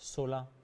16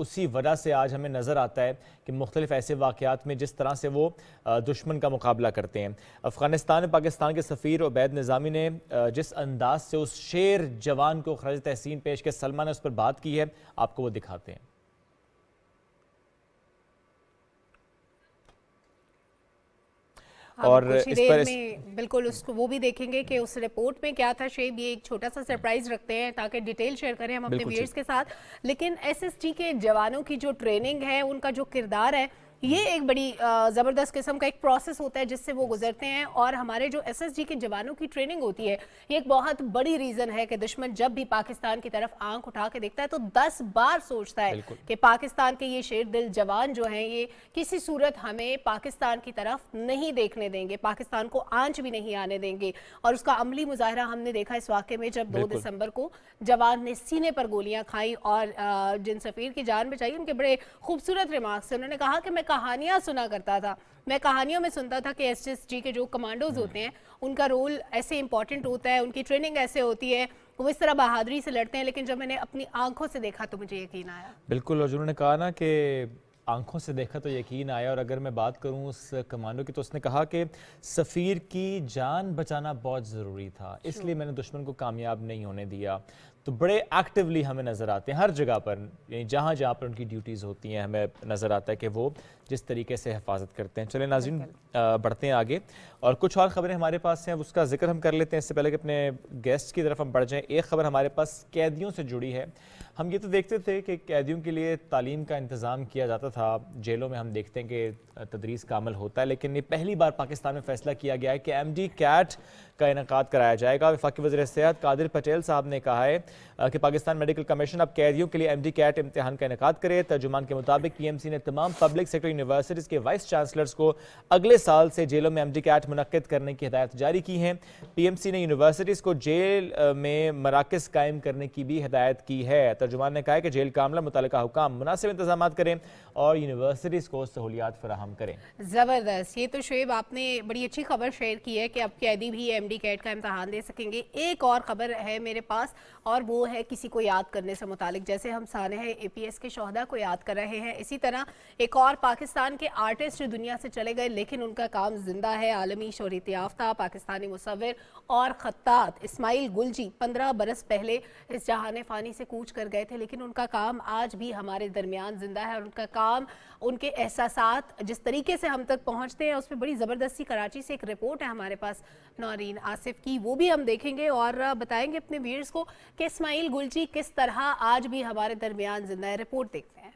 اسی وجہ سے آج ہمیں نظر آتا ہے کہ مختلف ایسے واقعات میں جس طرح سے وہ دشمن کا مقابلہ کرتے ہیں. افغانستان میں پاکستان کے سفیر عبید نظامی نے جس انداز سے اس شیر جوان کو خراج تحسین پیش کے سلمان نے اس پر بات کی ہے, آپ کو وہ دکھاتے ہیں. اور کچھ دیر میں بالکل اس کو وہ بھی دیکھیں گے کہ اس رپورٹ میں کیا تھا. شعیب یہ ایک چھوٹا سا سرپرائز رکھتے ہیں تاکہ ڈیٹیل شیئر کریں ہم اپنے ویئرز کے ساتھ. لیکن ایس ایس ٹی کے جوانوں کی جو ٹریننگ ہے, ان کا جو کردار ہے, یہ ایک بڑی زبردست قسم کا ایک پروسیس ہوتا ہے جس سے وہ گزرتے ہیں. اور ہمارے جو ایس ایس جی کے جوانوں کی ٹریننگ ہوتی ہے, یہ ایک بہت بڑی ریزن ہے کہ دشمن جب بھی پاکستان کی طرف آنکھ اٹھا کے دیکھتا ہے تو 10 بار سوچتا ہے کہ پاکستان کے یہ شیر دل جوان جو ہیں یہ کسی صورت ہمیں پاکستان کی طرف نہیں دیکھنے دیں گے, پاکستان کو آنچ بھی نہیں آنے دیں گے. اور اس کا عملی مظاہرہ ہم نے دیکھا اس واقعے میں جب 2 دسمبر کو جوان نے سینے پر گولیاں کھائیں اور جن سفیر کی جان بچائی. ان کے بڑے خوبصورت ریمارکس سے انہوں نے کہا کہ میں کہانیاں سنا کرتا تھا, میں کہانیوں میں سنتا تھا کہ ایس ایس جی کے جو کمانڈوز ہوتے ہیں ان کا رول ایسے امپورٹنٹ ہوتا ہے, ان کی ٹریننگ ایسے ہوتی ہے, وہ اس طرح بہادری سے لڑتے ہیں. لیکن جب میں نے اپنی آنکھوں سے دیکھا تو مجھے یقین آیا. بالکل, اور جنہوں نے کہا نا کہ آنکھوں سے دیکھا تو یقین آیا. اور اگر میں بات کروں اس کمانڈو کی تو اس نے کہا کہ سفیر کی جان بچانا بہت ضروری تھا, اس لیے میں نے دشمن کو کامیاب نہیں ہونے دیا. تو بڑے ایکٹیولی ہمیں نظر آتے ہیں ہر جگہ پر, یعنی جہاں جہاں پر ان کی ڈیوٹیز ہوتی ہیں ہمیں نظر آتا ہے کہ وہ جس طریقے سے حفاظت کرتے ہیں. چلیں ناظرین بڑھتے ہیں آگے, اور کچھ اور خبریں ہمارے پاس ہیں, اس کا ذکر ہم کر لیتے ہیں اس سے پہلے کہ اپنے گیسٹ کی طرف ہم بڑھ جائیں. ایک خبر ہمارے پاس قیدیوں سے جڑی ہے. ہم یہ تو دیکھتے تھے کہ قیدیوں کے لیے تعلیم کا انتظام کیا جاتا تھا, جیلوں میں ہم دیکھتے ہیں کہ تدریس کا عمل ہوتا ہے, لیکن یہ پہلی بار پاکستان میں فیصلہ کیا گیا ہے کہ ایم ڈی کیٹ کا انعقاد کرایا جائے گا. وفاقی وزیر صحت قادر پٹیل صاحب نے کہا ہے کہ پاکستان میڈیکل کمیشن اب قیدیوں کے لیے ایم ڈی کیٹ امتحان کا انعقاد کرے. ترجمان کے مطابق پی ایم سی نے تمام پبلک سیکٹر یونیورسٹیز کے وائس چانسلرز کو اگلے سال سے جیلوں میں ایم ڈی کیٹ منعقد کرنے کی ہدایت جاری کی ہیں. پی ایم سی نے یونیورسٹیز کو جیل میں مراکز قائم کرنے کی بھی ہدایت کی ہے. ترجمان نے کہا ہے کہ جیل کا عملہ متعلقہ حکام مناسب انتظامات کریں اور یونیورسٹیز کو سہولیات فراہم کریں. زبردست, یہ تو شعیب آپ نے بڑی اچھی خبر شیئر کی ہے کہ اب قیدی بھی ایم ڈی کیٹ کا امتحان دے سکیں گے. ایک اور خبر ہے میرے پاس, اور وہ ہے کسی کو یاد کرنے سے متعلق. جیسے ہم سانحہ اے پی ایس کے شہداء کو یاد کر رہے ہیں, اسی طرح ایک اور پاکستان کے آرٹسٹ دنیا سے چلے گئے لیکن ان کا کام زندہ ہے. عالمی شہرت یافتہ پاکستانی مصور اور خطاط اسماعیل گلجی 15 برس پہلے اس جہان فانی سے کوچ کر گئے تھے, لیکن ان کا کام آج بھی ہمارے درمیان زندہ ہے. اور ان کا کام, ان کے احساسات جس طریقے سے ہم تک پہنچتے ہیں اس پہ بڑی زبردستی. کراچی سے ایک رپورٹ ہے ہمارے پاس نورین آصف کی, وہ بھی ہم دیکھیں گے اور بتائیں گے اپنے ویئرز کو کہ اسماعیل گلجی کس طرح آج بھی ہمارے درمیان زندہ ہے. رپورٹ دیکھتے ہیں.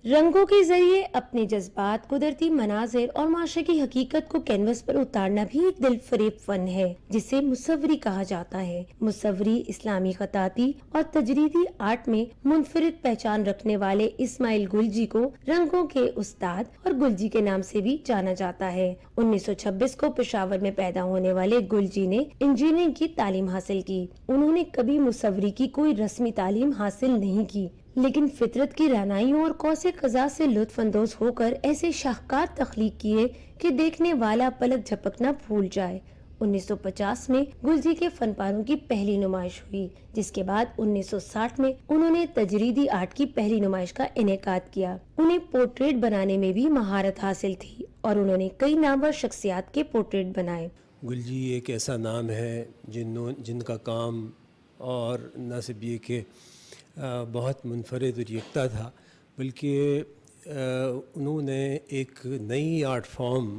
رنگوں کے ذریعے اپنے جذبات, قدرتی مناظر اور معاشرے کی حقیقت کو کینوس پر اتارنا بھی ایک دل فریب فن ہے جسے مصوری کہا جاتا ہے. مصوری اسلامی خطاطی اور تجریدی آرٹ میں منفرد پہچان رکھنے والے اسماعیل گلجی کو رنگوں کے استاد اور گلجی کے نام سے بھی جانا جاتا ہے. 1926 کو پشاور میں پیدا ہونے والے گلجی نے انجینئرنگ کی تعلیم حاصل کی. انہوں نے کبھی مصوری کی کوئی رسمی تعلیم حاصل نہیں کی, لیکن فطرت کی رعنائیوں اور قوس قزح سے لطف اندوز ہو کر ایسے شاہکار تخلیق کیے کہ دیکھنے والا پلک جھپکنا بھول جائے. 1950 میں گلجی کے فن پاروں کی پہلی نمائش ہوئی, جس کے بعد 1960 میں انہوں نے تجریدی آرٹ کی پہلی نمائش کا انعقاد کیا. انہیں پورٹریٹ بنانے میں بھی مہارت حاصل تھی اور انہوں نے کئی نامور شخصیات کے پورٹریٹ بنائے. گلجی ایک ایسا نام ہے جن کا کام اور نہ صرف یہ کہ بہت منفرد اور یکتا تھا, بلکہ انہوں نے ایک نئی آرٹ فارم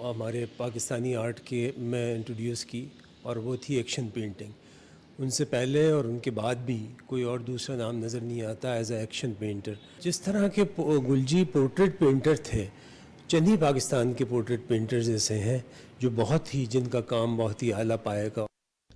ہمارے پاکستانی آرٹ کے میں انٹروڈیوس کی, اور وہ تھی ایکشن پینٹنگ. ان سے پہلے اور ان کے بعد بھی کوئی اور دوسرا نام نظر نہیں آتا ایز اے ایکشن پینٹر. جس طرح کے گلجی پورٹریٹ پینٹر تھے, چند ہی پاکستان کے پورٹریٹ پینٹرز ایسے ہیں جو جن کا کام بہت ہی اعلیٰ پائے کا.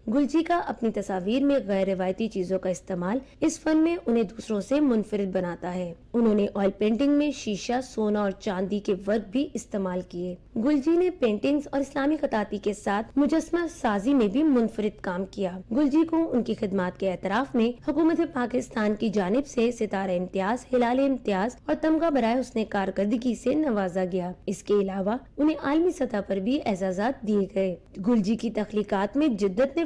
گلجی کا اپنی تصاویر میں غیر روایتی چیزوں کا استعمال اس فن میں انہیں دوسروں سے منفرد بناتا ہے. انہوں نے آئل پینٹنگ میں شیشہ, سونا اور چاندی کے ورق بھی استعمال کیے. گلجی نے پینٹنگز اور اسلامی خطاطی کے ساتھ مجسمہ سازی میں بھی منفرد کام کیا. گلجی کو ان کی خدمات کے اعتراف میں حکومت پاکستان کی جانب سے ستارہ امتیاز, ہلال امتیاز اور تمغہ برائے حسن کارکردگی سے نوازا گیا. اس کے علاوہ انہیں عالمی سطح پر بھی اعزازات دیے گئے. گلجی کی تخلیقات میں جدت نے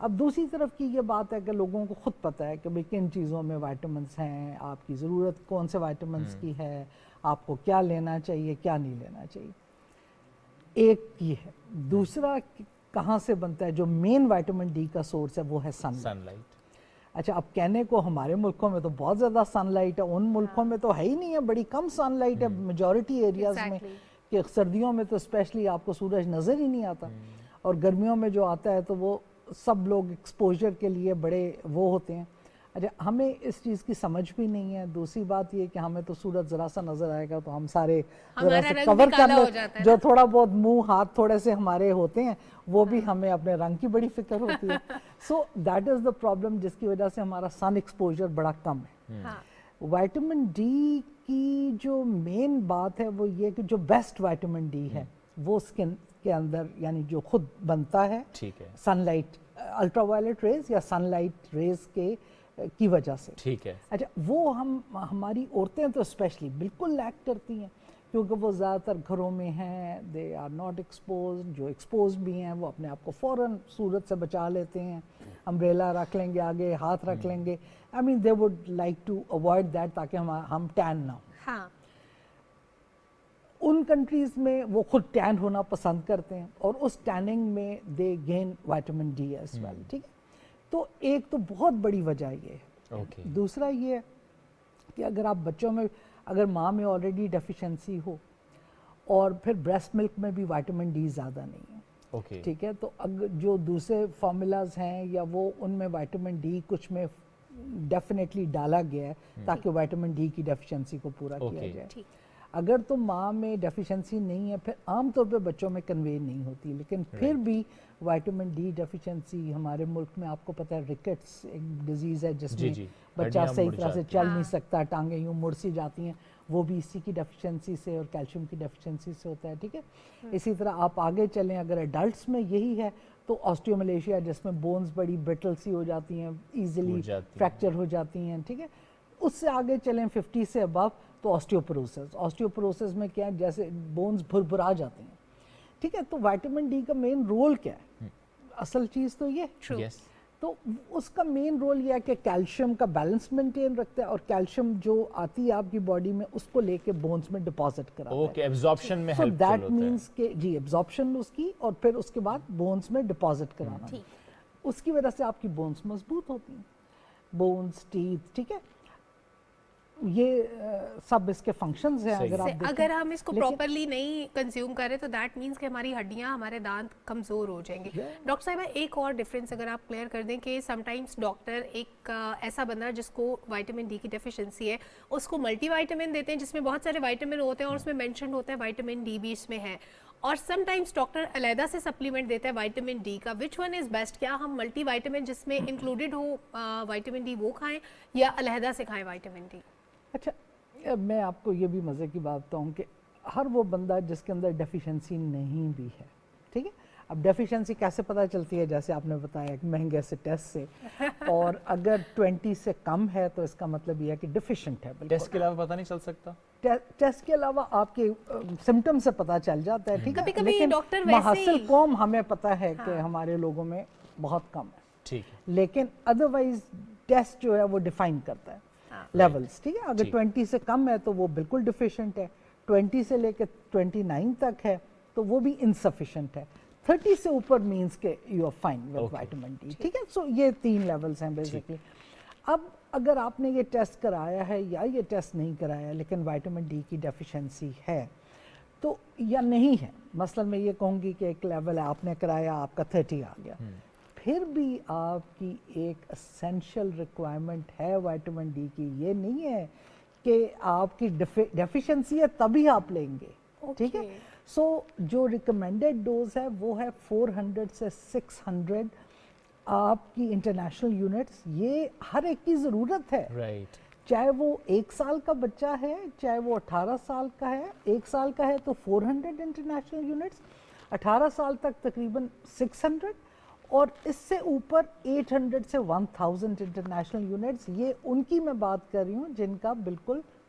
اب دوسری طرف کی یہ بات ہے کہ لوگوں کو خود پتہ ہے کہ بھئی کن چیزوں میں وائٹامنس ہیں, آپ کی ضرورت کون سے وائٹامنس کی ہے, آپ کو کیا لینا چاہیے کیا نہیں لینا چاہیے. ایک یہ ہے. دوسرا کہاں سے بنتا ہے, جو مین وائٹامن ڈی کا سورس ہے وہ ہے سن لائٹ. اچھا, اب کہنے کو ہمارے ملکوں میں تو بہت زیادہ سن لائٹ ہے, ان ملکوں میں تو ہے ہی نہیں ہے, بڑی کم سن لائٹ ہے میجورٹی ایریاز میں, کہ سردیوں میں تو اسپیشلی آپ کو سورج نظر ہی نہیں آتا, اور گرمیوں میں جو آتا ہے تو وہ سب لوگ ایکسپوجر کے لیے بڑے وہ ہوتے ہیں. اچھا, ہمیں اس چیز کی سمجھ بھی نہیں ہے. دوسری بات یہ کہ ہمیں تو سورج ذرا سا نظر آئے گا تو ہم سارے ذرا سے کور کر لیں, جو تھوڑا بہت منہ ہاتھ تھوڑے سے ہمارے ہوتے ہیں وہ بھی ہمیں اپنے رنگ کی بڑی فکر ہوتی ہے. So that is the problem, جس کی وجہ سے ہمارا سن ایکسپوجر بڑا کم ہے. وائٹامن ڈی کی جو مین بات ہے وہ یہ کہ جو بیسٹ وائٹامن ڈی ہے وہ اسکن کے اندر یعنی جو خود بنتا ہے sun light, ultra violet raise یا سن لائٹ ریز کی وجہ سے. ٹھیک ہے. اچھا, وہ ہماری عورتیں تو اسپیشلی بالکل لیک کرتی ہیں, کیونکہ وہ زیادہ تر گھروں میں ہیں, دے آر ناٹ ایکسپوزڈ. جو ایکسپوز بھی ہیں وہ اپنے آپ کو فوراً سورج سے بچا لیتے ہیں, امبریلا رکھ لیں گے آگے, ہاتھ رکھ لیں گے. I mean they would like to avoid that تاکہ ہم ٹین نہ ہوں. ان کنٹریز میں وہ خود ٹین ہونا پسند کرتے ہیں, اور اس ٹیننگ میں they gain vitamin D as well. ٹھیک ہے, تو ایک تو بہت بڑی وجہ یہ ہے. دوسرا یہ ہے کہ اگر آپ بچوں میں, اگر ماں میں آلریڈی ڈیفیشنسی ہو اور پھر بریسٹ ملک میں بھی وائٹامن ڈی زیادہ نہیں ہے, ٹھیک ہے, تو اگر جو دوسرے فارمولاز ہیں یا وہ ان میں وائٹامن ڈی کچھ میں ڈیفینیٹلی ڈالا گیا ہے تاکہ وائٹامن ڈی کی ڈیفیشنسی کو پورا کیا جائے. اگر تو ماں میں ڈیفیشنسی نہیں ہے, پھر عام طور پہ بچوں میں کنوے نہیں ہوتی, لیکن پھر بھی وائٹامن ڈی ڈیفیشنسی ہمارے ملک میں آپ کو پتہ ہے ریکٹس ایک ڈیزیز ہے جس میں بچہ صحیح طرح سے چل نہیں سکتا, ٹانگیں یوں مڑ سی جاتی ہیں, وہ بھی اسی کی ڈیفیشنسی سے اور کیلشیم کی ڈیفیشنسی سے ہوتا ہے. ٹھیک ہے, اسی طرح آپ آگے چلیں, اگر ایڈلٹس میں یہی ہے تو آسٹیوملیشیا جس میں بونز بڑی برٹل سی ہو جاتی ہیں, ایزیلی فریکچر ہو جاتی ہیں. ٹھیک ہے, اس سے آگے چلیں 50 سے ابو تو آسٹیوپروسس میں کیا ہے, جیسے بونز بھرا جاتے ہیں. ٹھیک ہے, تو وائٹامن ڈی کا مین رول کیا ہے, اصل چیز تو یہ, تو اس کا مین رول یہ ہے کہ کیلشیم کا بیلنس مینٹین رکھتا ہے, اور کیلشیم جو آتی ہے آپ کی باڈی میں اس کو لے کے بونز میں ڈپازٹ کراتا ہے. اوکے, ایبزارپشن میں ہیلپ ہوتا ہے. دیٹ مینس کہ جی ایبزارپشن اس کی, اور پھر اس کے بعد بونز میں ڈپازٹ کرانا. اس کی وجہ سے آپ کی بونز مضبوط ہوتی ہیں, بونز, ٹیتھ. ٹھیک ہے, یہ سب اس کے فنکشنز ہیں. اگر ہم اس کو پراپرلی نہیں کنزیوم کریں تو دیٹ مینس کہ ہماری ہڈیاں, ہمارے دانت کمزور ہو جائیں گے. ڈاکٹر صاحبہ, ایک اور ڈفرینس اگر آپ کلیئر کر دیں کہ سم ٹائمس ڈاکٹر ایک ایسا بندہ جس کو وائٹامن ڈی کی ڈیفیشنسی ہے اس کو ملٹی وائٹامن دیتے ہیں جس میں بہت سارے وائٹامن ہوتے ہیں اور اس میں مینشن ہوتا ہے وائٹامن ڈی بھی اس میں ہے, اور سم ٹائمس ڈاکٹر علیحدہ سے سپلیمنٹ دیتا ہے وائٹامن ڈی کا. Which one is best? کیا ہم ملٹی وائٹامن جس میں انکلوڈیڈ ہو وائٹامن ڈی وہ کھائیں یا علیحدہ سے کھائیں وائٹامن ڈی؟ اچھا, میں آپ کو یہ بھی مزے کی بات بتاؤں کہ ہر وہ بندہ جس کے اندر ڈیفیشنسی نہیں بھی ہے, ٹھیک ہے, اب ڈیفیشنسی کیسے پتہ چلتی ہے, جیسے آپ نے بتایا کہ مہنگے سے ٹیسٹ سے, اور اگر 20 سے کم ہے تو اس کا مطلب یہ ہے کہ ڈیفیشنٹ ہے. ٹیسٹ کے علاوہ پتہ نہیں چل سکتا؟ ٹیسٹ کے علاوہ آپ کے سمٹم سے پتہ چل جاتا ہے, ٹھیک ہے, لیکن محصل قوم ہمیں پتہ ہے کہ ہمارے لوگوں میں بہت کم ہے, ٹھیک ہے, لیکن ادروائز ٹیسٹ جو ہے وہ ڈیفائن کرتا ہے لیولز. ٹھیک ہے, اگر 20 سے کم ہے تو وہ بالکل ڈیفیشنٹ ہے, 20 سے لے کے 29 تک ہے تو وہ بھی انسفیشنٹ ہے, 30 سے اوپر مینس کہ you are fine with vitamin D. ٹھیک ہے, سو یہ 3 لیولز ہیں بیسکلی. اب اگر آپ نے یہ ٹیسٹ کرایا ہے یا یہ ٹیسٹ نہیں کرایا لیکن وائٹامن ڈی کی ڈیفیشنسی ہے تو یا نہیں ہے, مثلا میں یہ کہوں گی کہ ایک لیول ہے, آپ نے کرایا, آپ کا 30 آ گیا, پھر بھی آپ کی ایک اسینشل ریکوائرمنٹ ہے وائٹامن ڈی کی. یہ نہیں ہے کہ آپ کی ڈیفیشنسی ہے تبھی آپ لیں گے, ٹھیک ہے. سو جو ریکمینڈڈ ڈوز ہے وہ ہے 400 سے 600 آپ کی انٹرنیشنل یونٹس. یہ ہر ایک کی ضرورت ہے, چاہے وہ 1 سال کا بچہ ہے, چاہے وہ 18 سال کا ہے. 1 سال کا ہے تو 400 انٹرنیشنل یونٹس, 18 سال تک تقریباً 600, اور اس سے اوپر 800 سے 1000 انٹرنیشنل یونٹس. یہ ان کی میں بات کر رہی ہوں جن کا بالکل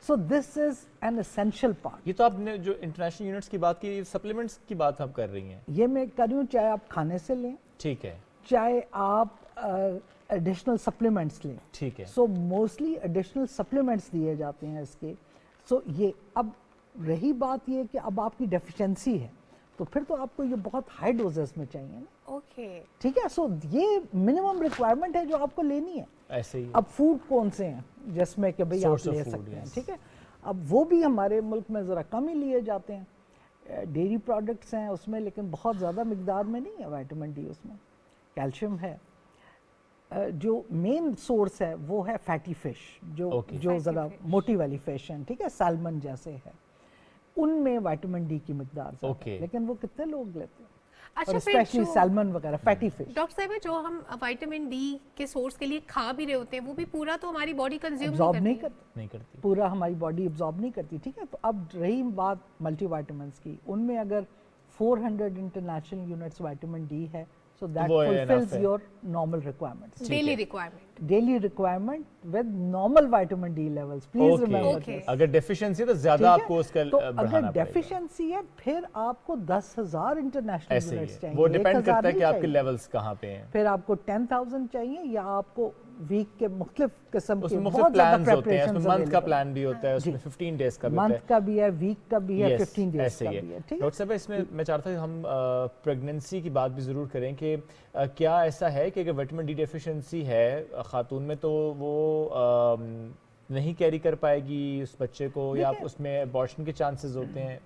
So this is an essential part. یہ تو آپ نے جو انٹرنیشنل یونٹس کی بات کی, سپلیمنٹس کی بات آپ کر رہی ہیں. یہ میں کر رہی ہوں چاہے آپ کھانے سے لیں, ٹھیک ہے, چاہے آپ ایڈیشنل سپلیمنٹس لیں. ٹھیک ہے. سو موسٹلی ایڈیشنل سپلیمنٹس دیے جاتے ہیں اس کے. سو یہ اب رہی بات یہ کہ اب آپ کی ڈیفیشنسی ہے تو پھر تو آپ کو یہ بہت ہائی ڈوزز میں چاہیے نا. اوکے, ٹھیک ہے. سو یہ منیمم ریکوائرمنٹ ہے جو آپ کو لینی ہے. ایسے ہی اب فوڈ کون سے ہیں جس میں کہ بھئی آپ لے سکتے ہیں, ٹھیک ہے. اب وہ بھی ہمارے ملک میں ذرا کم ہی لیے جاتے ہیں. ڈیری پروڈکٹس ہیں اس میں, لیکن بہت زیادہ مقدار میں نہیں ہے وائٹامن ڈی اس میں. کیلشیم ہے. جو مین سورس ہے وہ ہے فیٹی فش, جو ذرا موٹی والی فش ہیں, ٹھیک ہے, سالمن جیسے ہے, ان میں وائٹامن ڈی کی مقدار زیادہ ہے. لیکن وہ کتنے لوگ لیتے ہیں, اور اسپیشلی سالمن وغیرہ فیٹی فش. ڈاکٹر صاحبہ جو ہم وائٹامن ڈی کے سورس کے لیے کھا بھی رہے ہوتے ہیں وہ بھی پورا تو ہماری باڈی کنزیوم نہیں کرتی, پورا ہماری باڈی ابزارب نہیں کرتی, ٹھیک ہے. تو اب رہی بات ملٹی وائٹامنس کی, ان میں اگر 400 انٹرنیشنل یونٹس وائٹامن ڈی ہے, so that fulfills your normal requirements. Daily requirement with normal vitamin D levels. Please remember this. اگر ڈیفیشنسی تو زیادہ آپ کو اس کا بڑھانا پڑے گا. اگر ڈیفیشنسی ہے پھر آپ کو 10,000 انٹرنیشنل یونٹس چاہیے. وہ ڈیپینڈ کرتا ہے کہ آپ کے لیولز کہاں پہ ہیں. پھر آپ کو 10,000 چاہیے, یا آپ کو ویک کے مختلف قسم کے بہت زیادہ پریپریشن, اس میں منتھ کا پلان بھی ہوتا ہے, اس میں 15 ڈیز کا بھی ہوتا ہے, منتھ کا بھی ہے, ویک کا بھی ہے, 15 ڈیز کا بھی ہے. ڈاکٹر صاحب اس میں میں چاہتا ہوں ہم پریگننسی کی بات بھی ضرور کریں کہ کیا ایسا ہے کہ اگر وائٹامن ڈی ڈیفیشنسی ہے خاتون میں تو وہ نہیں کیری کر پائے گی اس بچے کو, یا اس میں ابارشن کے چانسز ہوتے ہیں؟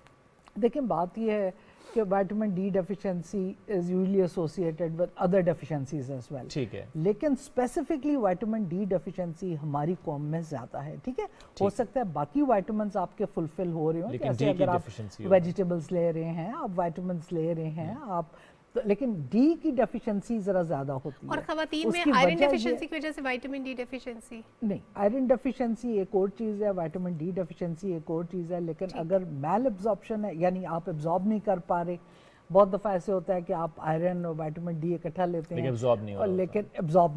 دیکھیں بات یہ ہے کہ vitamin D deficiency is usually associated with other deficiencies as well. ٹھیک ہے. لیکن اسپیسیفکلی وائٹامن ڈی ڈیفیشنسی ہماری قوم میں زیادہ ہے, ٹھیک ہے. ہو سکتا ہے باقی وائٹامنس آپ کے فلفل ہو رہے ہوں, جیسے اگر آپ ویجیٹیبلس لے رہے ہیں, آپ وائٹامنس لے رہے ہیں آپ, لیکن ڈی کی ڈیفیشنسی ذرا زیادہ ہوتی ہے. اور خواتین میں آئرن ڈیفیشنسی کی وجہ سے وائٹامن ڈی ڈیفیشنسی نہیں, آئرن ڈیفیشنسی ایک اور چیز ہے, وائٹامن ڈی ڈیفیشنسی ایک اور چیز ہے. لیکن اگر میل ایبزارپشن ہے, یعنی آپ ایبزارب نہیں کر پا رہے, بہت دفعہ ایسے ہوتا ہے کہ آپ آئرن اور وائٹامن ڈی اکٹھا لیتے ہیں لیکن ایبزارب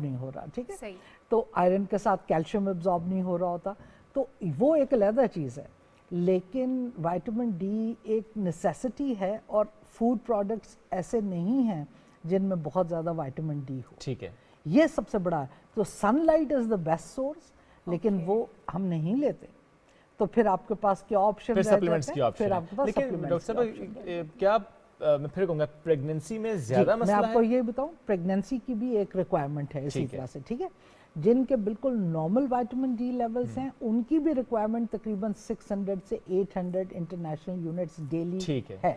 نہیں ہو رہا, ٹھیک ہے. تو آئرن کے ساتھ کیلشیم ایبزارب نہیں ہو رہا ہوتا, تو وہ ایک علیحدہ چیز ہے. لیکن وائٹامن ڈی ایک نیسیسٹی ہے, اور فوڈ پروڈکٹس ایسے نہیں ہیں جن میں بہت زیادہ وائٹامن ڈی ہو. ٹھیک ہے. یہ سب سے بڑا ہے. تو sunlight is the best source, لیکن وہ ہم نہیں لیتے, تو پھر آپ کے پاس کیا آپشن ہے؟ پھر آپ کے پاس سپلیمنٹس. کیا میں پھر کہوں گا پریگننسی میں زیادہ مسئلہ ہے؟ میں آپ کو یہ بتاؤں, پریگننسی کی بھی ایک ریکوائرمنٹ ہے اسی طرح سے, ٹھیک ہے. جن کے بالکل نارمل وائٹامن ڈی لیولز ہیں ان کی بھی ریکوائرمنٹ تقریباً 600 سے 800 انٹرنیشنل یونٹس ڈیلی ہے,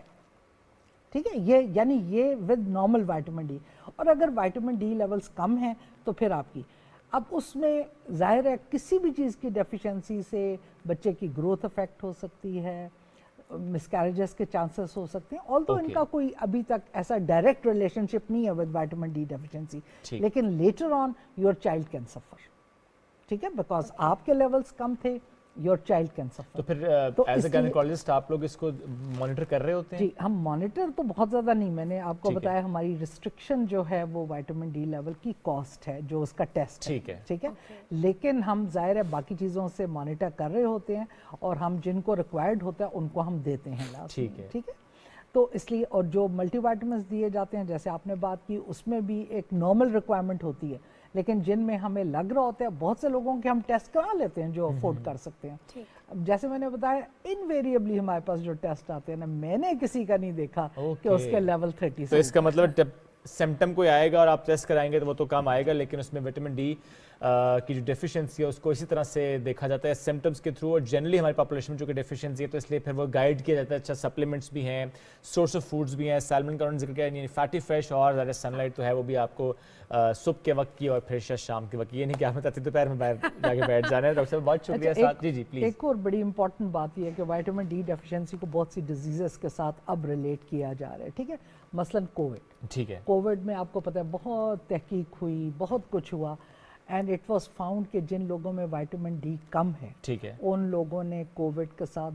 ٹھیک ہے. یہ یعنی یہ ود نارمل وائٹامن ڈی. اور اگر وائٹامن ڈی لیولز کم ہیں تو پھر آپ کی, اب اس میں ظاہر ہے کسی بھی چیز کی ڈیفیشنسی سے بچے کی گروتھ افیکٹ ہو سکتی ہے, مسکیریجز کے چانسز ہو سکتے ہیں, آلدو ان کا کوئی ابھی تک ایسا ڈائریکٹ ریلیشن شپ نہیں ہے ود وائٹامن ڈی ڈیفیشنسی, لیکن later on your child can سفر, ٹھیک ہے, بیکاز آپ کے لیولز کم تھے, یور چائلڈ کین سفر. تو پھر ایز اے گائنیکالوجسٹ آپ لوگ اس کو مانیٹر کر رہے ہوتے ہیں؟ جی, ہم مانیٹر تو بہت زیادہ نہیں, میں نے آپ کو بتایا ہماری ریسٹرکشن جو ہے وہ وائٹامن ڈی لیول کی کاسٹ ہے, جو اس کا ٹیسٹ ہے, ٹھیک ہے. لیکن ہم ظاہر ہے باقی چیزوں سے مانیٹر کر رہے ہوتے ہیں, اور ہم جن کو ریکوائرڈ ہوتا ہے ان کو ہم دیتے ہیں لاسٹ میں, ٹھیک ہے. تو اس لیے, اور جو ملٹی وائٹامنس دیے جاتے ہیں جیسے آپ نے بات کی, اس میں بھی ایک نارمل ریکوائرمنٹ ہوتی ہے, لیکن جن میں ہمیں لگ رہا ہوتا ہے, بہت سے لوگوں کے ہم ٹیسٹ کرا لیتے ہیں جو افورڈ کر سکتے ہیں. جیسے میں نے بتایا انویریبلی ہمارے پاس جو ٹیسٹ آتے ہیں نا, میں نے کسی کا نہیں دیکھا کہ اس کے لیول 30. تو اس کا مطلب سمٹم کوئی آئے گا اور آپ ٹیسٹ کرائیں گے تو وہ تو کم آئے گا, لیکن اس میں وٹامن ڈی کی جو ڈیفیشنسی ہے اس کو اسی طرح سے دیکھا جاتا ہے سمٹمس کے تھرو, اور جنرلی ہماری پاپولیشن میں جو کہ ڈیفیشنسی ہے تو اس لیے پھر وہ گائیڈ کیا جاتا ہے. اچھا, سپلیمنٹس بھی ہیں, سورس آف فوڈس بھی ہیں, سیلمن کا انہوں نے ذکر کیا, یعنی فیٹی فش, اور زیادہ سن لائٹ تو ہے وہ بھی آپ کو صبح کے وقت کی اور پھر شام کے وقت, یہ نہیں کہ آپ نے دوپہر میں باہر جا کے بیٹھ جانا ہے. ڈاکٹر صاحب بہت شکریہ. ساتھ جی پلیز. ایک اور بڑی امپورٹنٹ بات یہ ہے کہ وائٹامن ڈی ڈیفیشنسی کو بہت سی ڈیزیزز کے ساتھ اب ریلیٹ کیا جا رہا ہے, ٹھیک ہے. مثلاً کووڈ, ٹھیک ہے, کووڈ میں آپ کو پتہ ہے بہت تحقیق ہوئی, بہت کچھ ہوا, اینڈ اٹ واز فاؤنڈ کہ جن لوگوں میں وائٹامن ڈی کم ہے, ٹھیک ہے, ان لوگوں نے کووڈ کے ساتھ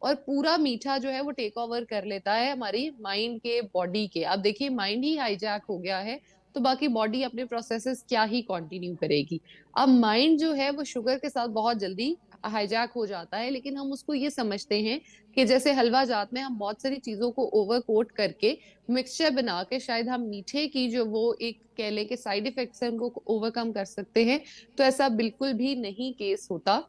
اور پورا میٹھا جو ہے وہ ٹیک اوور کر لیتا ہے ہماری مائنڈ کے باڈی کے. اب دیکھیے مائنڈ ہی ہائی جیک ہو گیا ہے تو باقی باڈی اپنے پروسیسز کیا ہی کنٹینیو کرے گی. اب مائنڈ جو ہے وہ شوگر کے ساتھ بہت جلدی ہائی جیک ہو جاتا ہے, لیکن ہم اس کو یہ سمجھتے ہیں کہ جیسے حلوہ جات میں ہم بہت ساری چیزوں کو اوور کوٹ کر کے مکسچر بنا کے شاید ہم میٹھے کی جو وہ ایک کہہ لیں کہ سائیڈ افیکٹس ہیں ان کو اوور کم کر سکتے ہیں, تو ایسا بالکل بھی نہیں کیس ہوتا.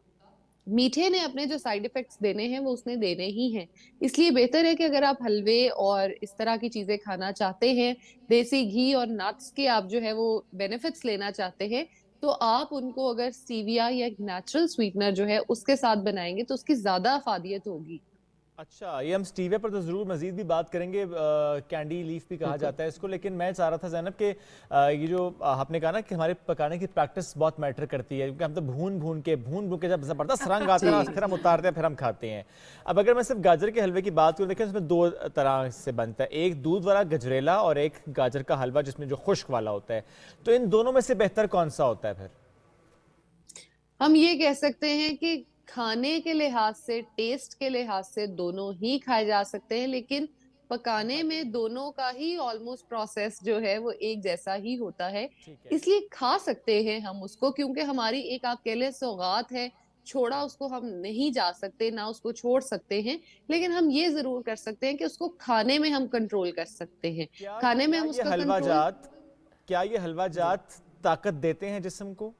میٹھے نے اپنے جو سائیڈ افیکٹس دینے ہیں وہ اس نے دینے ہی ہیں. اس لیے بہتر ہے کہ اگر آپ حلوے اور اس طرح کی چیزیں کھانا چاہتے ہیں, دیسی گھی اور نٹس کے آپ جو ہے وہ بینیفٹس لینا چاہتے ہیں, تو آپ ان کو اگر سیویا یا نیچرل سویٹنر جو ہے اس کے ساتھ بنائیں گے تو اس کی زیادہ افادیت ہوگی. اچھا, یہ ہم سٹیویا پر تو ضرور مزید بھی بات کریں گے, کینڈی لیف بھی کہا جاتا ہے اس کو, لیکن میں چاہ رہا تھا زینب کہ یہ جو آپ نے کہا نا کہ ہمارے پکانے کی پریکٹس بہت میٹر کرتی ہے, کیونکہ ہم تو بھون بھون کے جب زبردست رنگ آتا ہے پھر ہم اتارتے ہیں پھر ہم کھاتے ہیں. اب اگر میں صرف گاجر کے حلوے کی بات کروں, دیکھیں اس میں دو طرح سے بنتا ہے, ایک دودھ والا گجریلا اور ایک گاجر کا حلوہ جس میں جو خشک والا ہوتا ہے, تو ان دونوں میں سے بہتر کون سا ہوتا ہے پھر؟ ہم یہ کہہ سکتے ہیں کہ کھانے کے لحاظ سے, ٹیسٹ کے لحاظ سے دونوں ہی کھائے جا سکتے ہیں, لیکن پکانے میں دونوں کا ہی آلموسٹ پروسیس جو ہے وہ ایک جیسا ہی ہوتا ہے. اس لیے کھا سکتے ہیں ہم اس کو, کیونکہ ہماری ایک آپ کہہ لیں سوغات ہے, چھوڑا اس کو ہم نہیں جا سکتے, نہ اس کو چھوڑ سکتے ہیں, لیکن ہم یہ ضرور کر سکتے ہیں کہ اس کو کھانے میں ہم کنٹرول کر سکتے ہیں. کھانے میں ہم اس کا کنٹرول, کیا یہ حلوہ جات طاقت دیتے ہیں جسم کو؟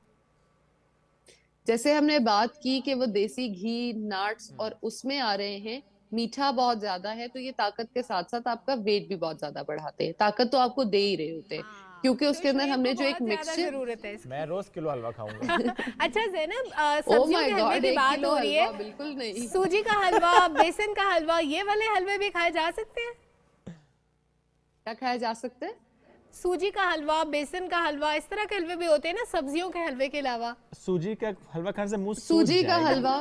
جیسے ہم نے بات کی کہ وہ دیسی گھی, نٹس اور اس میں آ رہے ہیں, میٹھا بہت زیادہ ہے, تو یہ طاقت کے ساتھ ساتھ آپ کا ویٹ بھی بہت زیادہ بڑھاتے ہیں. طاقت تو آپ کو دے ہی رہے ہوتے ہیں کیونکہ اس کے اندر ہم نے جو ایک مکسچر, میں روز کلو حلوہ کھاؤں گا. اچھا زینب, سبزیوں کے حلوے کی بات ہو رہی ہے, بالکل نہیں, سوجی کا حلوہ, بیسن کا حلوہ, یہ والے حلوے بھی کھائے جا سکتے ہیں؟ کیا کھائے جا سکتے ہیں؟ سوجی کا حلوہ, بیسن کا حلوہ, اس طرح کے حلوے بھی ہوتے ہیں نا سبزیوں کے حلوے کے علاوہ. سوجی کا حلوہ کھانے سے منہ سوجی کا حلوہ,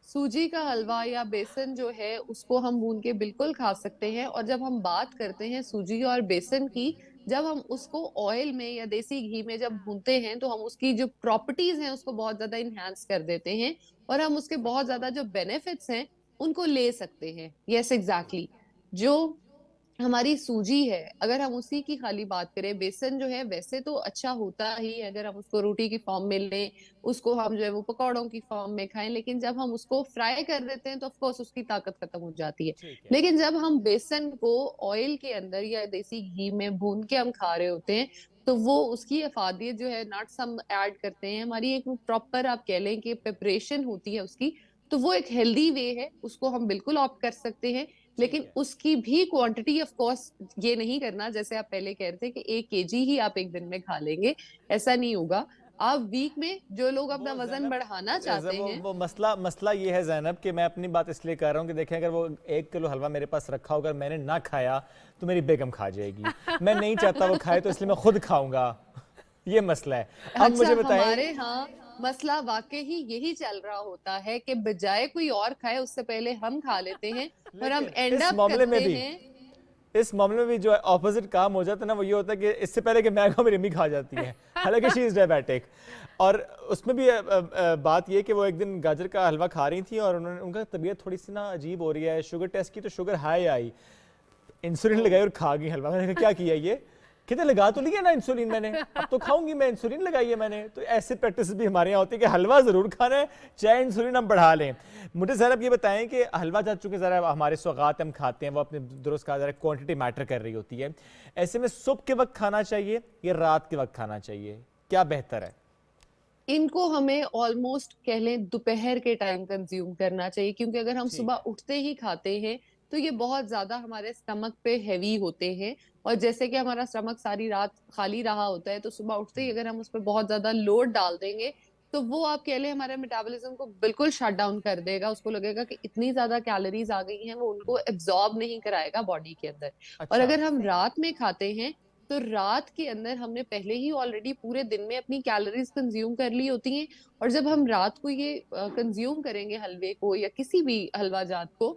سوجی کا حلوہ یا بیسن جو ہے اس کو ہم بھون کے بالکل کھا سکتے ہیں. اور جب ہم بات کرتے ہیں سوجی اور بیسن کی, جب ہم اس کو آئل میں یا دیسی گھی میں جب بھونتے ہیں تو ہم اس کی جو پراپرٹیز ہیں اس کو بہت زیادہ انہینس کر دیتے ہیں, اور ہم اس کے بہت زیادہ جو بینیفٹس ہیں ان کو لے سکتے ہیں. یس ایگزیکٹلی, جو ہماری سوجی ہے اگر ہم اسی کی خالی بات کریں, بیسن جو ہے ویسے تو اچھا ہوتا ہی ہے اگر ہم اس کو روٹی کی فارم میں لیں, اس کو ہم جو ہے وہ پکوڑوں کی فارم میں کھائیں, لیکن جب ہم اس کو فرائی کر دیتے ہیں تو آف کورس اس کی طاقت ختم ہو جاتی ہے. لیکن جب ہم بیسن کو آئل کے اندر یا دیسی گھی میں بھون کے ہم کھا رہے ہوتے ہیں تو وہ اس کی افادیت جو ہے, نٹس ہم ایڈ کرتے ہیں, ہماری ایک پراپر آپ کہہ لیں کہ پریپریشن ہوتی ہے اس کی, تو وہ ایک ہیلدی وے ہے, اس کو ہم بالکل آپٹ کر سکتے ہیں. لیکن اس کی بھی کوانٹٹی آف کورس یہ نہیں کرنا جیسے آپ پہلے کہہ رہے تھے کہ 1 kg ہی آپ ایک دن میں کھا لیں گے, ایسا نہیں ہوگا. آپ ویک میں جو لوگ اپنا وزن بڑھانا چاہتے ہیں, وہ مسئلہ یہ ہے زینب کہ میں اپنی بات اس لیے کر رہا ہوں کہ دیکھیں اگر وہ 1 کلو حلوہ میرے پاس رکھا ہوگا, میں نے نہ کھایا تو میری بیگم کھا جائے گی, میں نہیں چاہتا وہ کھائے تو اس لیے میں خود کھاؤں گا, یہ مسئلہ ہے. اب مجھے بتائیں, ہمارے ہاں مسئلہ واقعی یہی چل رہا ہوتا ہے کہ بجائے کوئی اور کھائے اس سے پہلے ہم کھا لیتے ہیں, اور ہم اینڈ اپ کرتے ہیں. اس معاملے میں بھی جو اپوزٹ کام ہو جاتا ہے نا, وہ یہ ہوتا ہے کہ اس سے پہلے کہ میں کھاؤں میری امی کھا جاتی ہیں, حالانکہ شی از ڈائبیٹک. اور اس میں بھی بات یہ کہ وہ ایک دن گاجر کا حلوہ کھا رہی تھی اور ان کا طبیعت تھوڑی سی نا عجیب ہو رہی ہے, شوگر ٹیسٹ کی تو شوگر ہائی آئی, انسولین لگائی اور کھا گئی حلوہ. میں نے کہا کیا کیا یہ, کہتے لگا تو لیا نا انسولین میں نے, اب تو کھاؤں گی میں, انسولین لگائی ہے میں نے. تو ایسے پریکٹس بھی ہمارے یہاں ہوتی ہے کہ حلوہ ضرور کھانا ہے چاہے انسولین ہم بڑھا لیں. مجھے زینب یہ بتائیں کہ حلوہ جات چونکہ ذرا ہمارے سوغات ہم کھاتے ہیں وہ اپنے درست کہا ذرا کوانٹٹی میٹر کر رہی ہوتی ہے, ایسے میں صبح کے وقت کھانا چاہیے یا رات کے وقت کھانا چاہیے, کیا بہتر ہے؟ ان کو ہمیں آلموسٹ کہہ لیں دوپہر کے ٹائم کنزیوم کرنا چاہیے, کیونکہ اگر ہم صبح اٹھتے ہی کھاتے ہیں تو یہ بہت زیادہ ہمارے سٹمک پہ ہیوی ہوتے ہیں, اور جیسے کہ ہمارا سٹمک ساری رات خالی رہا ہوتا ہے تو صبح اٹھتے ہی اگر ہم اس پہ بہت زیادہ لوڈ ڈال دیں گے تو وہ آپ کہہ لیں ہمارے میٹابولزم کو بالکل شٹ ڈاؤن کر دے گا. اس کو لگے گا کہ اتنی زیادہ کیلوریز آ گئی ہیں, وہ ان کو ایبزارب نہیں کرائے گا باڈی کے اندر. اور اگر ہم رات میں کھاتے ہیں تو رات کے اندر ہم نے پہلے ہی آلریڈی پورے دن میں اپنی کیلوریز کنزیوم کر لی ہوتی ہیں, اور جب ہم رات کو یہ کنزیوم کریں گے حلوے کو یا کسی بھی حلوہ جات کو,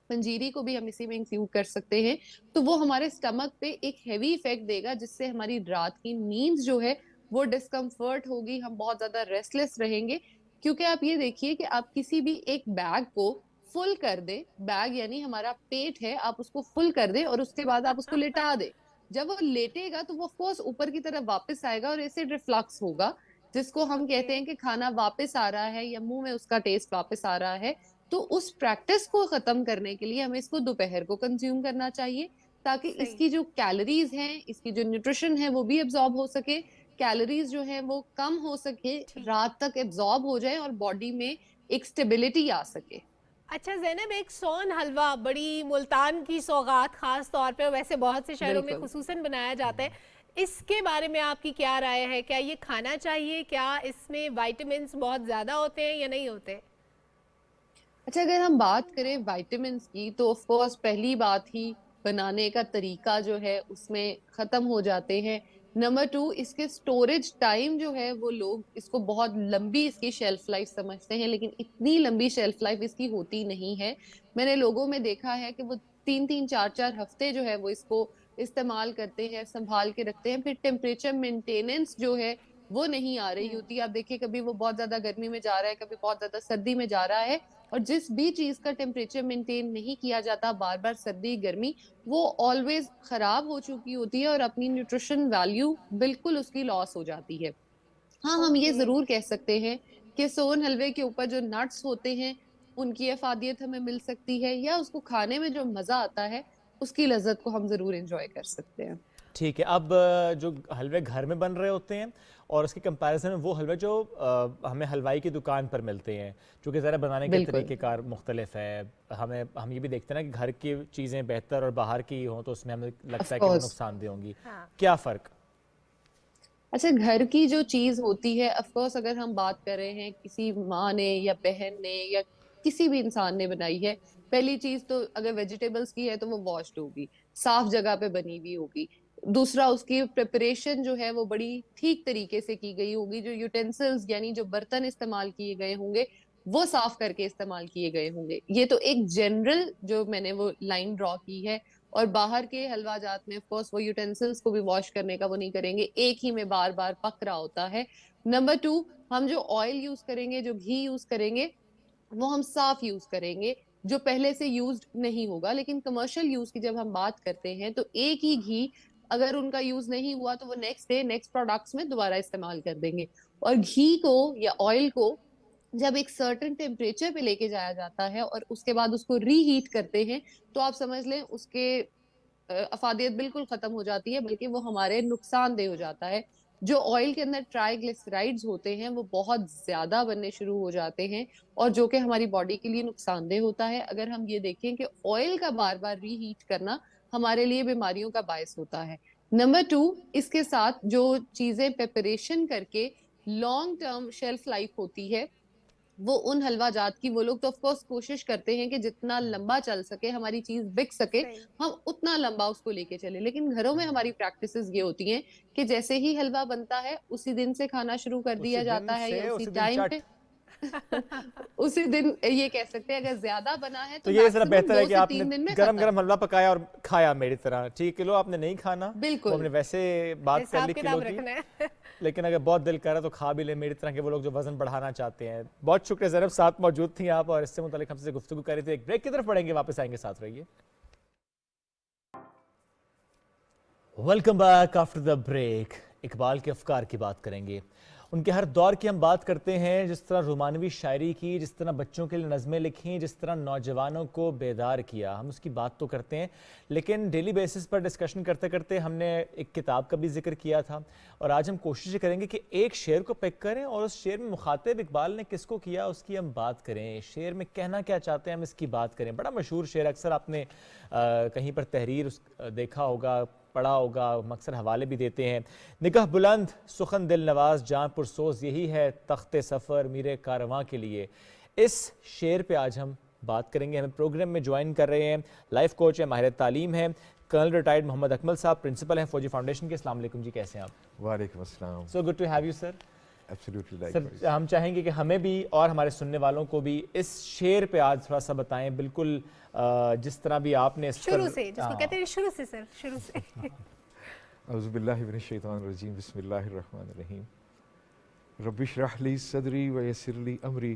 پنجیری کو بھی ہم اسی میں انکلوڈ کر سکتے ہیں, تو وہ ہمارے سٹمک پہ ایک ہیوی ایفیکٹ دے گا جس سے ہماری رات کی نیند جو ہے وہ ڈسکمفرٹ ہوگی, ہم بہت زیادہ ریسٹلیس رہیں گے. کیونکہ آپ یہ دیکھیے کہ آپ کسی بھی ایک بیگ کو فل کر دیں. بیگ یعنی ہمارا پیٹ ہے, آپ اس کو فل کر دیں اور اس کے بعد آپ اس کو لٹا دیں. جب وہ لیٹے گا تو وہ آف کورس اوپر کی طرف واپس آئے گا اور ایسڈ ریفلکس ہوگا, جس کو ہم کہتے ہیں کہ کھانا واپس آ رہا ہے یا منہ میں اس کا ٹیسٹ واپس آ رہا ہے. تو اس پریکٹس کو ختم کرنے کے لیے ہمیں اس کو دوپہر کو کنزیوم کرنا چاہیے, تاکہ اس کی جو کیلوریز ہیں, اس کی جو نیوٹریشن ہے وہ بھی ایبزارب ہو سکے, کیلوریز جو ہیں وہ کم ہو سکے, رات تک ایبزارب ہو جائے اور باڈی میں ایک اسٹیبلٹی آ سکے. اچھا زینب, ایک سون حلوہ بڑی ملتان کی سوغات خاص طور پہ, ویسے بہت سے شہروں میں خصوصاً بنایا جاتا ہے, اس کے بارے میں آپ کی کیا رائے ہے؟ کیا یہ کھانا چاہیے؟ کیا اس میں وائٹامنس بہت زیادہ ہوتے ہیں یا نہیں ہوتے؟ اچھا, اگر ہم بات کریں وائٹامنس کی تو آف کورس پہلی بات ہی بنانے کا طریقہ جو ہے اس میں ختم ہو جاتے ہیں. نمبر 2, اس کے سٹوریج ٹائم جو ہے وہ لوگ اس کو بہت لمبی اس کی شیلف لائف سمجھتے ہیں, لیکن اتنی لمبی شیلف لائف اس کی ہوتی نہیں ہے. میں نے لوگوں میں دیکھا ہے کہ وہ 3-3 4-4 ہفتے جو ہے وہ اس کو استعمال کرتے ہیں, سنبھال کے رکھتے ہیں. پھر ٹیمپریچر مینٹیننس جو ہے وہ نہیں آ رہی ہوتی. آپ دیکھیں کبھی وہ بہت زیادہ گرمی میں جا رہا ہے, کبھی بہت زیادہ سردی میں جا رہا ہے, اور جس بھی چیز کا ٹیمپریچر مینٹین نہیں کیا جاتا بار بار سردی گرمی, وہ آلویز خراب ہو چکی ہوتی ہے اور اپنی نیوٹریشن ویلیو بالکل اس کی لاس ہو جاتی ہے. ہاں, ہم یہ ضرور کہہ سکتے ہیں کہ سون حلوے کے اوپر جو نٹس ہوتے ہیں ان کی افادیت ہمیں مل سکتی ہے, یا اس کو کھانے میں جو مزہ آتا ہے اس کی لذت کو ہم ضرور انجوائے کر سکتے ہیں. ٹھیک ہے. اب جو حلوے گھر میں بن رہے ہوتے ہیں اور اس کے کمپیریزن میں وہ حلوے جو ہمیں حلوائی کی دکان پر ملتے ہیں, چونکہ ذرا بنانے کے طریقہ کار مختلف ہے, ہم یہ بھی دیکھتے ہیں نا کہ گھر کی چیزیں بہتر اور باہر کی ہوں تو اس میں ہمیں لگتا ہے کہ وہ نقصان دہ ہوں گی. کیا فرق؟ اچھا, گھر کی جو چیز ہوتی ہے اف کورس اگر ہم بات کر رہے ہیں کسی ماں نے یا بہن نے یا کسی بھی انسان نے بنائی ہے, پہلی چیز تو اگر ویجیٹیبلز کی ہے تو وہ واشڈ ہوگی, صاف جگہ پہ بنی ہوئی ہوگی. دوسرا, اس کی پریپریشن جو ہے وہ بڑی ٹھیک طریقے سے کی گئی ہوگی. جو یوٹینسلز یعنی جو برتن استعمال کیے گئے ہوں گے وہ صاف کر کے استعمال کیے گئے ہوں گے. یہ تو ایک جنرل جو میں نے وہ لائن ڈرا کی ہے. اور باہر کے حلوہ جات میں آف کورس وہ یوٹینسلز کو بھی واش کرنے کا وہ نہیں کریں گے, ایک ہی میں بار بار پک رہا ہوتا ہے. نمبر 2, ہم جو آئل یوز کریں گے, جو گھی یوز کریں گے, وہ ہم صاف یوز کریں گے جو پہلے سے یوزڈ نہیں ہوگا. لیکن کمرشل یوز کی جب ہم بات کرتے ہیں تو ایک ہی گھی اگر ان کا یوز نہیں ہوا تو وہ نیکسٹ ڈے نیکسٹ پروڈکٹس میں دوبارہ استعمال کر دیں گے. اور گھی کو یا آئل کو جب ایک سرٹن ٹیمپریچر پہ لے کے جایا جاتا ہے اور اس کے بعد اس کو ری ہیٹ کرتے ہیں تو آپ سمجھ لیں اس کے افادیت بالکل ختم ہو جاتی ہے, بلکہ وہ ہمارے نقصان دہ ہو جاتا ہے. جو آئل کے اندر ٹرائی گلیسرائڈز ہوتے ہیں وہ بہت زیادہ بننے شروع ہو جاتے ہیں اور جو کہ ہماری باڈی کے لیے نقصان دہ ہوتا ہے. اگر ہم یہ دیکھیں کہ آئل کا بار بار ری ہیٹ کرنا ہمارے لیے بیماریوں کا باعث ہوتا ہے. نمبر 2, اس کے ساتھ جو چیزیں پریپریشن کر کے لانگ ٹرم شیلف لائف ہوتی ہے وہ ان حلوہ جات کی, وہ لوگ تو آف کورس کوشش کرتے ہیں کہ جتنا لمبا چل سکے ہماری چیز بک سکے, ہم اتنا لمبا اس کو لے کے چلیں. لیکن گھروں میں ہماری پریکٹسز یہ ہوتی ہیں کہ جیسے ہی حلوہ بنتا ہے اسی دن سے کھانا شروع کر دیا جاتا ہے یا اسی ٹائم پہ اسی دن یہ کہہ سکتے ہیں اگر زیادہ بنا ہے تو یہ ذرا بہتر ہے کہ آپ نے گرم گرم حلوہ پکایا اور کھایا میری طرح. ٹھیک, کلو آپ نے نہیں کھانا, بالکل ہم نے ویسے بات کر لی کلو کی, لیکن اگر بہت دل کر رہا تو کھا بھی لیں میری طرح کے وہ لوگ جو وزن بڑھانا چاہتے ہیں. بہت شکریہ زینب, ساتھ موجود تھیں آپ اور اس سے متعلق ہم سے گفتگو کر رہی تھی. ایک بریک کی طرف پڑیں گے, واپس آئیں گے, ساتھ رہیے. Welcome back after the break. Iqbal کے افکار کی بات کریں گے, ان کے ہر دور کی ہم بات کرتے ہیں, جس طرح رومانوی شاعری کی, جس طرح بچوں کے لیے نظمیں لکھیں, جس طرح نوجوانوں کو بیدار کیا, ہم اس کی بات تو کرتے ہیں. لیکن ڈیلی بیسس پر ڈسکشن کرتے کرتے ہم نے ایک کتاب کا بھی ذکر کیا تھا, اور آج ہم کوشش کریں گے کہ ایک شعر کو پک کریں اور اس شعر میں مخاطب اقبال نے کس کو کیا اس کی ہم بات کریں. شعر میں کہنا کیا چاہتے ہیں ہم اس کی بات کریں. بڑا مشہور شعر, اکثر آپ نے کہیں پر تحریر دیکھا ہوگا, پڑھا ہوگا, ہم اکثر حوالے بھی دیتے ہیں. نگاہ بلند سخن دل نواز جان پرسوز, یہی ہے تخت سفر میرے کارواں کے لیے. اس شعر پہ آج ہم بات کریں گے. ہمیں پروگرام میں جوائن کر رہے ہیں لائف کوچ ہیں, ماہر تعلیم ہیں, کرنل ریٹائرڈ محمد اکمل صاحب, پرنسپل ہیں فوجی فاؤنڈیشن کے. السلام علیکم جی, کیسے ہیں آپ؟ وعلیکم السلام. So good to have you sir. Absolutely. Sir ہم چاہیں گے کہ ہمیں بھی اور ہمارے سننے والوں کو بھی اس شعر پہ آج تھوڑا سا بتائیں, بالکل جس طرح بھی آپ نے شروع سے, جس کو کہتے ہیں شروع سے سر, شروع سے. اعوذ باللہ من الشیطان الرجیم, بسم اللہ الرحمن الرحیم. رب اشرح لی صدری ویسر لی امری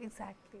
Exactly.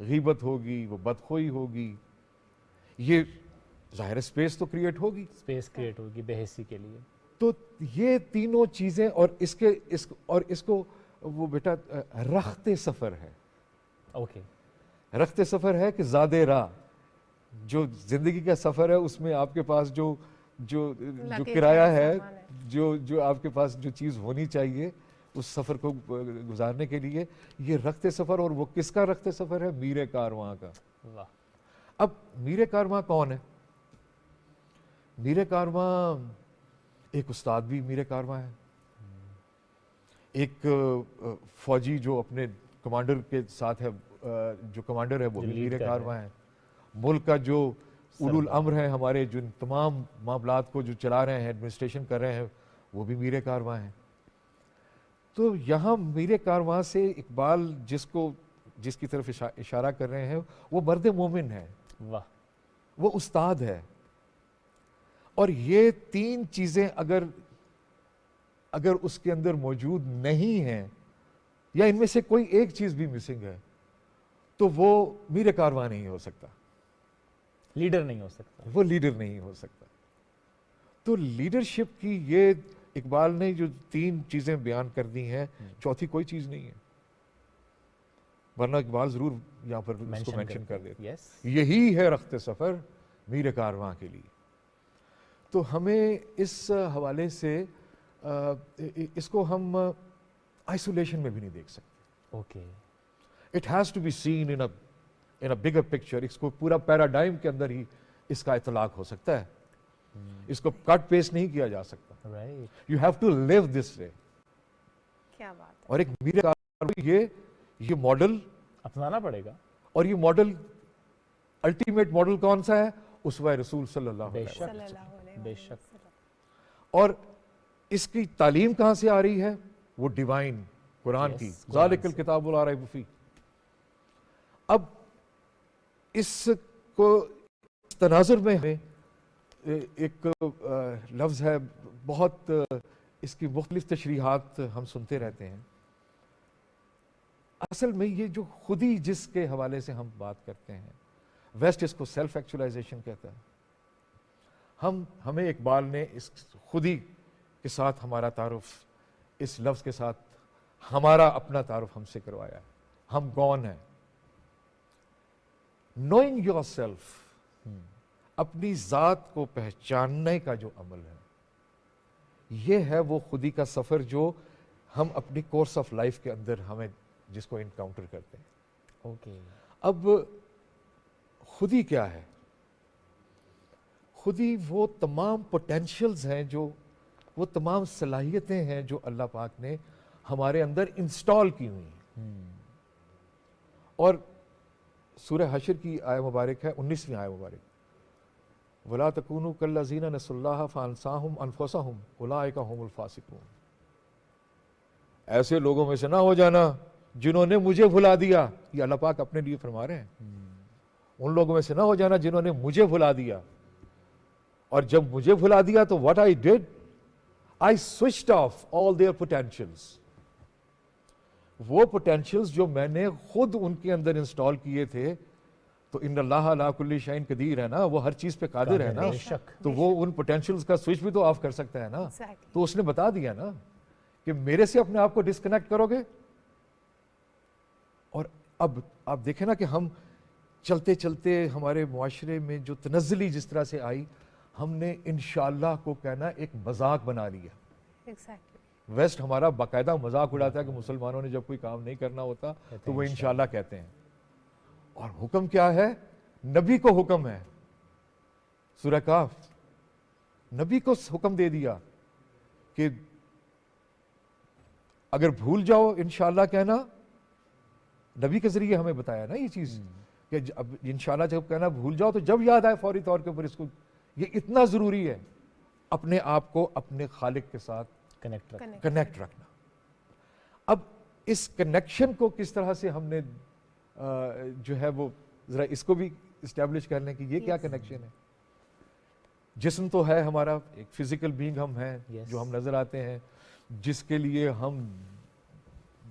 غیبت ہوگی, وہ بدخوئی ہوگی, یہ ظاہر اسپیس تو کریٹ ہوگی, اسپیس کریٹ ہوگی بے حسی کے لیے. تو یہ تینوں چیزیں, اور اس کو وہ بیٹا رخت سفر ہے. اوکے, رخت سفر ہے کہ زاد راہ, جو زندگی کا سفر ہے اس میں آپ کے پاس جو کرایہ ہے, جو آپ کے پاس جو چیز ہونی چاہیے اس سفر کو گزارنے کے لیے, یہ رخت سفر. اور وہ کس کا رخت سفر ہے؟ میر کارواں کا. اب میر کارواں کون ہے؟ میر کارواں ایک استاد بھی میر کارواں ہے, ایک فوجی جو اپنے کمانڈر کے ساتھ ہے, جو کمانڈر ہے وہ بھی میر کارواں ہے, ملک کا جو اولو الامر ہے ہمارے, جو تمام معاملات کو جو چلا رہے ہیں, ایڈمنسٹریشن کر رہے ہیں, وہ بھی میر کارواں ہیں. تو یہاں میر کارواں سے اقبال جس کی طرف اشارہ کر رہے ہیں وہ مرد مومن ہے, وہ استاد ہے. اور یہ تین چیزیں اگر اس کے اندر موجود نہیں ہیں, یا ان میں سے کوئی ایک چیز بھی مسنگ ہے, تو وہ میر کارواں نہیں ہو سکتا, لیڈر نہیں ہو سکتا, وہ لیڈر نہیں ہو سکتا. تو لیڈرشپ کی یہ اقبال نے جو تین چیزیں بیان کر دی ہیں, چوتھی کوئی چیز نہیں ہے, ورنہ اقبال ضرور یہاں پر اس کو مینشن کر دیتے. یہی ہے رخت سفر میر کارواں کے لیے. تو ہمیں اس حوالے سے اس کو ہم آئسولیشن میں بھی نہیں دیکھ سکتے. Okay, it has to be seen in a bigger picture. اس کو پورا پیراڈائم کے اندر ہی اس کا اطلاق ہو سکتا ہے, اس کو کٹ پیسٹ نہیں کیا جا سکتا. یو ہیو ٹو لیو دس وے. کیا بات ہے. اور ایک میر کارواں یہ ماڈل اپنانا پڑے گا. اور یہ ماڈل الٹیمیٹ ماڈل کون سا ہے؟ اسوہ رسول صلی اللہ علیہ وسلم. بے شک. اور اس کی تعلیم کہاں سے آ رہی ہے؟ وہ ڈیوائن قرآن کی, ذالک الکتاب لا ریب فیہ. اب اس کو تناظر میں ہمیں ایک لفظ ہے, بہت اس کی مختلف تشریحات ہم سنتے رہتے ہیں. اصل میں یہ جو خودی جس کے حوالے سے ہم بات کرتے ہیں, ویسٹ اس کو سیلف ایکچولائزیشن کہتا ہے. ہمیں اقبال نے اس خودی کے ساتھ ہمارا تعارف, اس لفظ کے ساتھ ہمارا اپنا تعارف ہم سے کروایا ہے. ہم کون ہیں؟ نوئنگ یور سیلف, اپنی ذات کو پہچاننے کا جو عمل ہے, یہ ہے وہ خودی کا سفر جو ہم اپنی کورس آف لائف کے اندر ہمیں جس کو انکاؤنٹر کرتے ہیں. اوکے, اب خودی کیا ہے؟ خودی وہ تمام پوٹینشلز ہیں, جو وہ تمام صلاحیتیں ہیں جو اللہ پاک نے ہمارے اندر انسٹال کی ہوئی ہیں. اور سورہ حشر کی آیہ مبارک ہے 19ویں آیہ مبارک, وَلَا تَكُونُوا كَالَّذِينَ نَسُوا اللَّهَ فَأَنسَاهُمْ أَنفُسَهُمْ أُولَٰئِكَ هُمُ الْفَاسِقُونَ. ایسے لوگوں میں سے نہ ہو جانا جنہوں نے مجھے بھلا دیا. یہ اللہ پاک اپنے لیے فرما رہے ہیں. ان لوگوں میں سے نہ ہو جانا جنہوں نے مجھے بھلا دیا. اور جب مجھے بھلا دیا تو what I did, I switched off all their potentials. وہ potentials جو میں نے خود ان کے اندر انسٹال کیے تھے, تو ان اللہ علی کل شیء قدیر ہے نا, وہ ہر چیز پہ قادر ہے نا, تو وہ ان potentials کا سوئچ بھی تو آف کر سکتا ہے نا. تو اس نے بتا دیا نا کہ میرے سے اپنے آپ کو ڈسکنیکٹ کرو گے. اور اب آپ دیکھیں نا کہ ہم چلتے چلتے ہمارے معاشرے میں جو تنزلی جس طرح سے آئی, ہم نے انشاءاللہ کو کہنا ایک مذاق بنا لیا. ویسٹ ہمارا باقاعدہ مذاق اڑاتا ہے کہ مسلمانوں نے جب کوئی کام نہیں کرنا ہوتا تو وہ انشاءاللہ کہتے ہیں. اور حکم کیا ہے؟ نبی کو حکم ہے, سورہ کاف, نبی کو حکم دے دیا کہ اگر بھول جاؤ انشاءاللہ کہنا. نبی کے ذریعے ہمیں بتایا نا یہ چیز کہ اب انشاءاللہ جب کہنا بھول جاؤ تو جب یاد آئے فوری طور کے اوپر اس کو. یہ اتنا ضروری ہے اپنے آپ کو اپنے خالق کے ساتھ کنیکٹ رکھنا. اب اس کنیکشن کو کس طرح سے ہم نے جو ہے وہ ذرا اس کو بھی اسٹیبلش کر لیں کہ یہ کیا کنیکشن ہے. جسم تو ہے ہمارا, ایک فزیکل بینگ ہم ہیں جو ہم نظر آتے ہیں, جس کے لیے ہم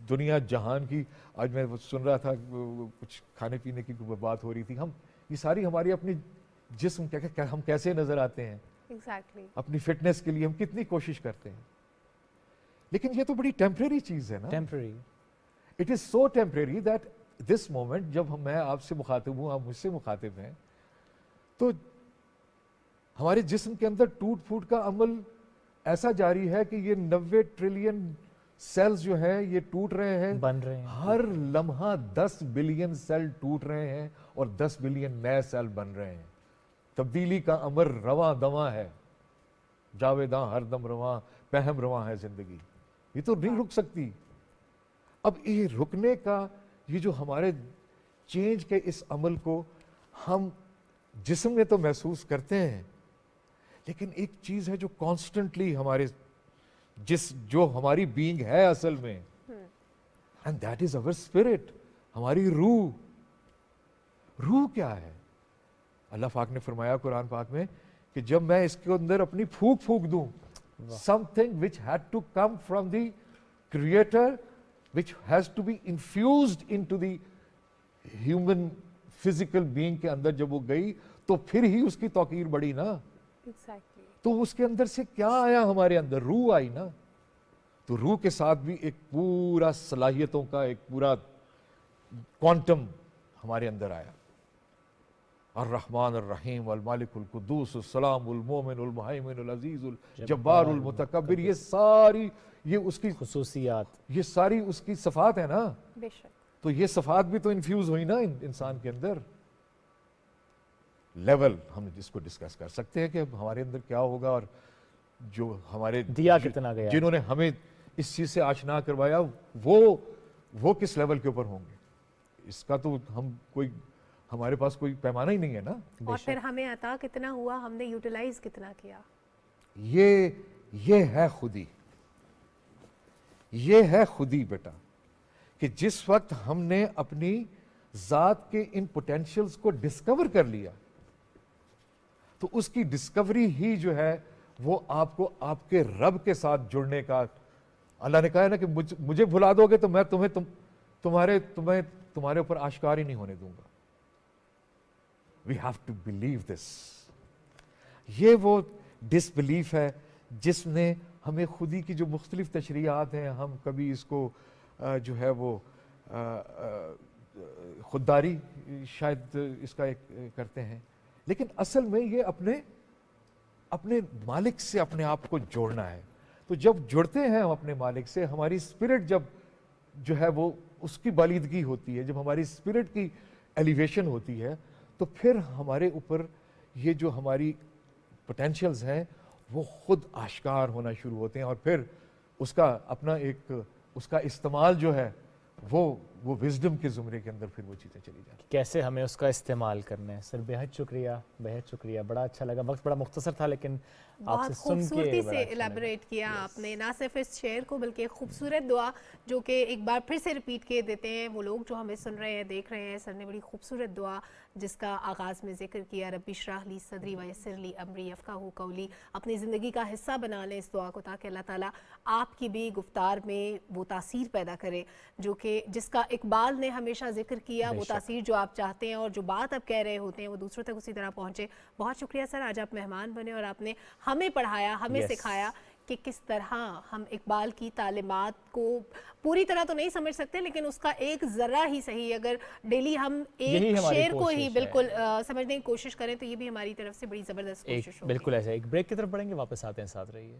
دنیا جہان کی. آج میں سن رہا تھا کچھ کھانے پینے کی بات ہو رہی تھی. ہم یہ ساری ہماری اپنی جسم ہم کیسے نظر آتے ہیں, اپنی فٹنس کے لیے ہم کتنی کوشش کرتے ہیں, لیکن یہ تو بڑی ٹیمپریری چیز ہے نا. Temporary, it is so temporary that this moment جب میں آپ سے مخاطب ہوں, آپ مجھ سے مخاطب ہیں, تو ہمارے جسم کے اندر ٹوٹ پھوٹ کا عمل ایسا جاری ہے کہ یہ 90 ٹریلین سیلز جو ہیں یہ ٹوٹ رہے ہیں, بن رہے ہیں. ہر لمحہ 10 بلین سیل ٹوٹ رہے ہیں اور 10 بلین نئے سیل بن رہے ہیں. تبدیلی کا امر رواں دواں ہے, جاویداں ہر دم رواں, پہم رواں ہے زندگی, یہ تو نہیں رک سکتی. اب یہ رکنے کا, یہ جو ہمارے چینج کے اس عمل کو ہم جسم میں تو محسوس کرتے ہیں, لیکن ایک چیز ہے جو کانسٹنٹلی ہمارے جو ہماری بینگ ہے اصل میں, and that is over spirit, ہماری روح. روح کیا ہے؟ اللہ پاک نے فرمایا قرآن پاک میں کہ جب میں اس کے اندر اپنی پھونک دوں, something which had to come from the creator, which has to be infused into the human physical being کے اندر جب وہ گئی تو پھر ہی اس کی توقیر بڑھی نا. تو اس کے اندر سے کیا آیا, ہمارے اندر روح آئی نا. تو روح کے ساتھ بھی ایک پورا صلاحیتوں کا ایک پورا کوانٹم ہمارے اندر آیا. الرحمن الرحیم المالک القدوس السلام المومن المہیمن العزیز الجبار المتکبر, یہ ساری یہ اس کی خصوصیات, یہ ساری اس کی صفات ہیں نا. تو یہ صفات بھی تو انفیوز ہوئی نا انسان کے اندر. لیول ہم جس کو ڈسکس کر سکتے ہیں کہ ہمارے اندر کیا ہوگا, اور جو ہمارے دیا کتنا گیا, جنہوں نے ہمیں اس چیز سے آشنا کروایا وہ کس لیول کے اوپر ہوں گے, اس کا تو ہمارے پاس کوئی پیمانہ ہی نہیں ہے نا. اور پھر ہمیں عطا کتنا ہوا, ہم نے یوٹیلائز کتنا کیا. یہ ہے خودی, یہ ہے خودی بیٹا, کہ جس وقت ہم نے اپنی ذات کے ان پوٹینشلز کو ڈسکور کر لیا, تو اس کی ڈسکوری ہی جو ہے وہ آپ کو آپ کے رب کے ساتھ جڑنے کا, اللہ نے کہا ہے نا کہ مجھے بھلا دو گے تو میں تمہارے اوپر آشکار ہی نہیں ہونے دوں گا. We have to believe this. یہ وہ ڈس بلیف ہے جس نے ہمیں خودی کی جو مختلف تشریحات ہیں, ہم کبھی اس کو جو ہے وہ خودداری شاید اس کا ایک کرتے ہیں, لیکن اصل میں یہ اپنے مالک سے اپنے آپ کو جوڑنا ہے. تو جب جڑتے ہیں ہم اپنے مالک سے, ہماری اسپرٹ جب جو ہے وہ اس کی بالیدگی ہوتی ہے, جب ہماری اسپرٹ کی ایلیویشن ہوتی ہے, تو پھر ہمارے اوپر یہ جو ہماری پوٹینشلز ہیں وہ خود آشکار ہونا شروع ہوتے ہیں, اور پھر اس کا اپنا ایک اس کا استعمال جو ہے وہ وزڈم کے زمرے کے اندر پھر وہ چیزیں چلی جاتی ہیں. کیسے ہمیں اس کا استعمال کرنا ہے. سر بہت شکریہ, بڑا اچھا لگا. وقت بڑا مختصر تھا لیکن آپ سے سن کے خوبصورتی سے ایلیبریٹ کیا آپ نے, نہ صرف اس شعر کو بلکہ خوبصورت دعا جو کہ ایک بار پھر سے ریپیٹ کے دیتے ہیں وہ لوگ جو ہمیں سن رہے ہیں, دیکھ رہے ہیں. سر نے بڑی خوبصورت دعا جس کا آغاز میں ذکر کیا, ربی اشرح لی صدری ویسر لی امری یفقہوا قولی, اپنی زندگی کا حصہ بنا لیں اس دعا کو, تاکہ اللہ تعالیٰ آپ کی بھی گفتار میں وہ تاثیر پیدا کرے جو کہ جس کا اقبال نے ہمیشہ ذکر کیا, وہ تاثیر جو آپ چاہتے ہیں اور جو بات آپ کہہ رہے ہوتے ہیں وہ دوسروں تک اسی طرح پہنچے. بہت شکریہ سر, آج آپ مہمان بنے اور آپ نے ہمیں پڑھایا, ہمیں سکھایا کہ کس طرح ہم اقبال کی تعلیمات کو پوری طرح تو نہیں سمجھ سکتے, لیکن اس کا ایک ذرہ ہی صحیح اگر ڈیلی ہم ایک شعر کو ہی بالکل سمجھنے کی کوشش کریں تو یہ بھی ہماری طرف سے بڑی زبردست کوشش ہوگی. بالکل ایسا. ایک بریک کی طرف بڑھیں گے, واپس آتے ہیں, ساتھ رہیے.